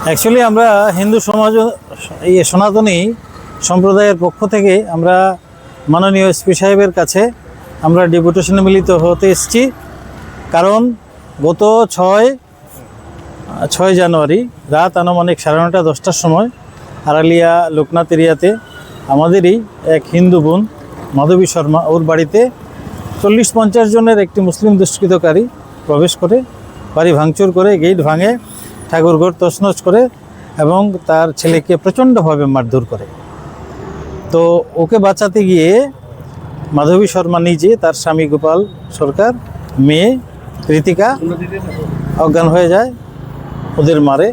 Actually আমরা হিন্দু সমাজ সনাতনী সম্প্রদায়ের পক্ষ থেকে আমরা মাননীয় এসপি সাহেবের কাছে আমরা ডেপুটেশনে মিলিত হতে এসেছি। কারণ গত 6 জানুয়ারি রাত আনুমানিক 9:30 10টার সময় আড়ালিয়া লোকনাথ এরিয়াতে আমাদেরই এক হিন্দু বোন মাধবী শর্মা ওর বাড়িতে 40-50 জনের একটি মুসলিম দুষ্কৃতকারী প্রবেশ করে বাড়ি ভাঙচুর করে, গেট ভাঙে, ঠাকুরঘর তছনছ করে এবং তার ছেলেকে প্রচণ্ডভাবে মারধর করে। তো ওকে বাঁচাতে গিয়ে মাধবী শর্মা নিজে, তার স্বামী গোপাল সরকার, মেয়ে ঋতিকা অজ্ঞান হয়ে যায়, ওদের মারে,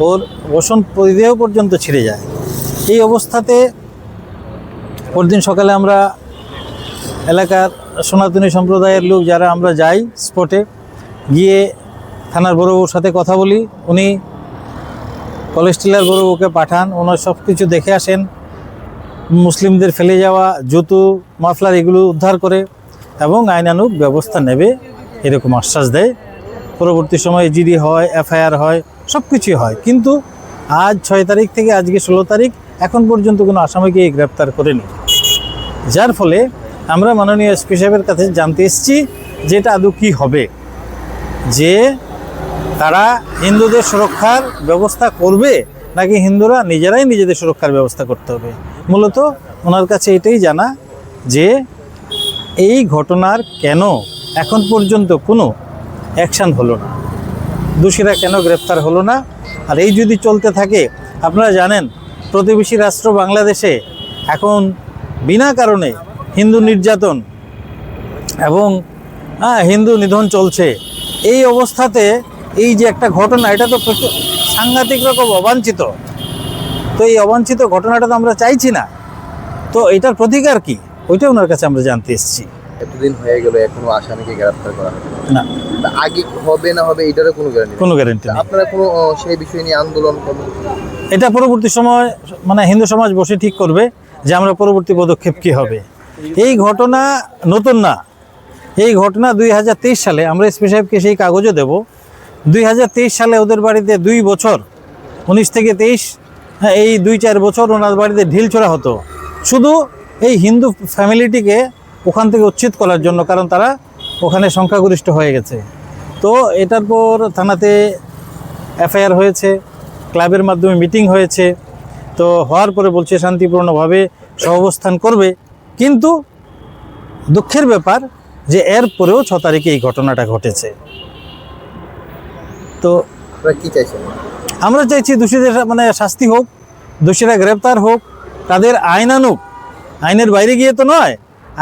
ওর বসন পরিদেহ পর্যন্ত ছিঁড়ে যায়। এই অবস্থাতে পরদিন সকালে আমরা এলাকার সনাতনী সম্প্রদায়ের লোক যারা আমরা যাই স্পটে গিয়ে থানার বড়বাবুর সাথে কথা বলি। উনি কলেজ টিলার বড়বাবুকে পাঠান, ওনার সব কিছু দেখে আসেন, মুসলিমদের ফেলে যাওয়া জুতো মাফলার এগুলো উদ্ধার করে এবং আইনানুগ ব্যবস্থা নেবে এরকম আশ্বাস দেয়। পরবর্তী সময়ে জিডি হয়, এফআইআর হয়, সব কিছুই হয়। কিন্তু আজ 6 তারিখ থেকে আজকে 16 তারিখ এখন পর্যন্ত কোনো আসামিকে গ্রেপ্তার করেনি। যার ফলে আমরা মাননীয় এসপি সাহেবের কাছে জানতে এসেছি যে এটা আদৌ কী হবে, যে তারা হিন্দুদের সুরক্ষার ব্যবস্থা করবে নাকি হিন্দুরা নিজেরাই নিজেদের সুরক্ষার ব্যবস্থা করতে হবে। মূলত ওনার কাছে এটাই জানা যে এই ঘটনার কেন এখন পর্যন্ত কোনো অ্যাকশান হলো না, দোষীরা কেন গ্রেপ্তার হলো না। আর এই যদি চলতে থাকে, আপনারা জানেন প্রতিবেশী রাষ্ট্র বাংলাদেশে এখন বিনা কারণে হিন্দু নির্যাতন এবং হিন্দু নিধন চলছে। এই অবস্থাতে এই যে একটা ঘটনা, এটা তো সাংঘাতিক রকম অবাঞ্ছিত। তো এই অবাঞ্ছিত ঘটনাটা তো আমরা চাইছি না। তো এটার প্রতিকার কি, ওইটা ওনার কাছে আমরা জানতে এসেছি। এতদিন হয়ে গেল এখনো আসামিকে গ্রেফতার করা হলো না, আগে হবে না হবে এটারও কোনো গ্যারান্টি নেই। আপনারা কোনো সেই বিষয় নিয়ে আন্দোলন করবেন? এটা পরবর্তী সময় মানে হিন্দু সমাজ বসে ঠিক করবে যে আমরা পরবর্তী পদক্ষেপ কী হবে। এই ঘটনা নতুন না, এই ঘটনা 2023 সালে আমরা এসপি সাহেবকে সেই কাগজও দেব। 2023 সালে ওদের বাড়িতে 2 বছর 19 থেকে 23 এই 2-4 বছর ওনার বাড়িতে ঢিল ছোড়া হতো, শুধু এই হিন্দু ফ্যামিলিটিকে ওখান থেকে উচ্ছেদ করার জন্য, কারণ তারা ওখানে সংখ্যাগরিষ্ঠ হয়ে গেছে। তো এটার পর থানাতে এফআইআর হয়েছে, ক্লাবের মাধ্যমে মিটিং হয়েছে। তো হওয়ার পরে বলছে শান্তিপূর্ণভাবে সহাবস্থান করবে। কিন্তু দুঃখের ব্যাপার যে এর পরেও 6 তারিখে এই ঘটনাটা ঘটেছে। তো কি চাইছেন? আমরা চাইছি দোষীদের মানে শাস্তি হোক, দোষীরা গ্রেপ্তার হোক, তাদের আইনানুগ, আইনের বাইরে গিয়ে তো নয়,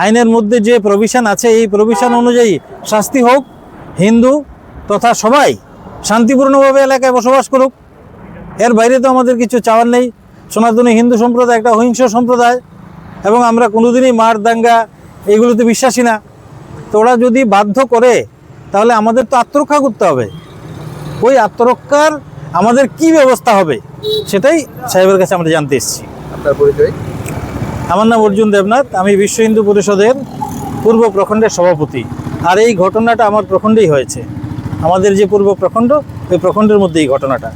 আইনের মধ্যে যে প্রভিশন আছে এই প্রভিশন অনুযায়ী শাস্তি হোক। হিন্দু তথা সবাই শান্তিপূর্ণভাবে এলাকায় বসবাস করুক, এর বাইরে তো আমাদের কিছু চাওয়ার নেই। সনাতনী হিন্দু সম্প্রদায় একটা অহিংস সম্প্রদায় এবং আমরা কোনোদিনই মার দাঙ্গা এগুলোতে বিশ্বাসী না। তো ওরা যদি বাধ্য করে তাহলে আমাদের তো আত্মরক্ষা করতে হবে। ওই আত্মরক্ষার আমাদের কি ব্যবস্থা হবে সেটাই সাহেবের কাছে আমরা জানতে এসেছি। আপনার পরিচয়? আমার নাম অর্জুন দেবনাথ, আমি বিশ্ব হিন্দু পরিষদের পূর্ব প্রখণ্ডের সভাপতি। আর এই ঘটনাটা আমার প্রখণ্ডেই হয়েছে, আমাদের যে পূর্ব প্রখণ্ড ওই প্রখণ্ডের মধ্যে এই ঘটনাটা।